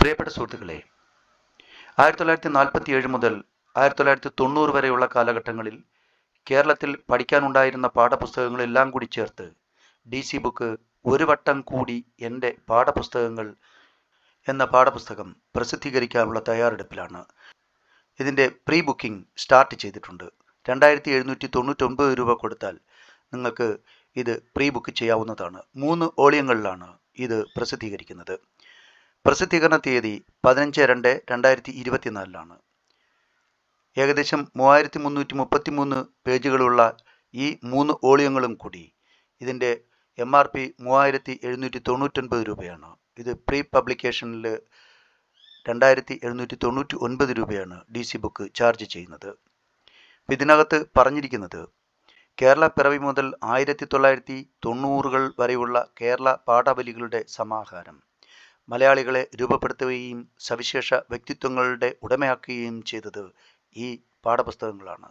പ്രിയപ്പെട്ട സുഹൃത്തുക്കളെ, 1947 മുതൽ 1990 വരെയുള്ള കാലഘട്ടങ്ങളിൽ കേരളത്തിൽ പഠിക്കാനുണ്ടായിരുന്ന പാഠപുസ്തകങ്ങളെല്ലാം കൂടി ചേർത്ത് DC ബുക്ക് ഒരു വട്ടം കൂടി എൻ്റെ പാഠപുസ്തകങ്ങൾ എന്ന പാഠപുസ്തകം പ്രസിദ്ധീകരിക്കാനുള്ള തയ്യാറെടുപ്പിലാണ്. ഇതിൻ്റെ പ്രീ ബുക്കിംഗ് സ്റ്റാർട്ട് ചെയ്തിട്ടുണ്ട്. 2799 രൂപ കൊടുത്താൽ നിങ്ങൾക്ക് ഇത് പ്രീ ബുക്ക് ചെയ്യാവുന്നതാണ്. 3 വോളിയങ്ങളിലാണ് ഇത് പ്രസിദ്ധീകരിക്കുന്നത്. പ്രസിദ്ധീകരണ തീയതി 15/2/2024 ഏകദേശം 3333 പേജുകളുള്ള ഈ 3 വോളിയങ്ങളും കൂടി ഇതിൻ്റെ MRP 3799 രൂപയാണ്. ഇത് പ്രീ പബ്ലിക്കേഷനിൽ 2799 രൂപയാണ് DC ബുക്ക് ചാർജ് ചെയ്യുന്നത്. ഇതിനകത്ത് പറഞ്ഞിരിക്കുന്നത് കേരള പിറവി മുതൽ 1990 വരെയുള്ള കേരള പാഠാവലികളുടെ സമാഹാരം മലയാളികളെ രൂപപ്പെടുത്തുകയും സവിശേഷ വ്യക്തിത്വങ്ങളുടെ ഉടമയാക്കുകയും ചെയ്തത് ഈ പാഠപുസ്തകങ്ങളാണ്.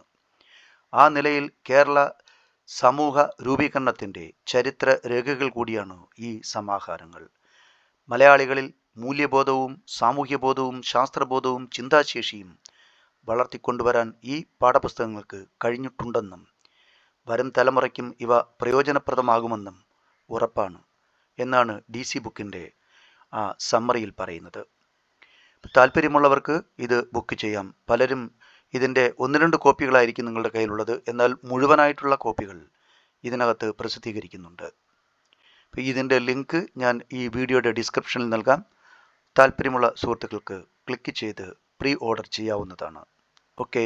ആ നിലയിൽ കേരള സമൂഹ രൂപീകരണത്തിൻ്റെ ചരിത്ര രേഖകൾ കൂടിയാണ് ഈ സമാഹാരങ്ങൾ. മലയാളികളിൽ മൂല്യബോധവും സാമൂഹ്യബോധവും ശാസ്ത്രബോധവും ചിന്താശേഷിയും വളർത്തിക്കൊണ്ടുവരാൻ ഈ പാഠപുസ്തകങ്ങൾക്ക് കഴിഞ്ഞിട്ടുണ്ടെന്നും വരും തലമുറയ്ക്കും ഇവ പ്രയോജനപ്രദമാകുമെന്നും ഉറപ്പാണ് എന്നാണ് DC ബുക്കിൻ്റെ ആ സമ്മറിയിൽ പറയുന്നത്. താല്പര്യമുള്ളവർക്ക് ഇത് ബുക്ക് ചെയ്യാം. പലരും ഇതിൻ്റെ 1-2 കോപ്പികളായിരിക്കും നിങ്ങളുടെ കയ്യിലുള്ളത്. എന്നാൽ മുഴുവനായിട്ടുള്ള കോപ്പികൾ ഇതിനകത്ത് പ്രസിദ്ധീകരിക്കുന്നുണ്ട്. ഇതിൻ്റെ ലിങ്ക് ഞാൻ ഈ വീഡിയോയുടെ ഡിസ്ക്രിപ്ഷനിൽ നൽകാം. താല്പര്യമുള്ള സുഹൃത്തുക്കൾക്ക് ക്ലിക്ക് ചെയ്ത് പ്രീ ഓർഡർ ചെയ്യാവുന്നതാണ്. ഓക്കെ.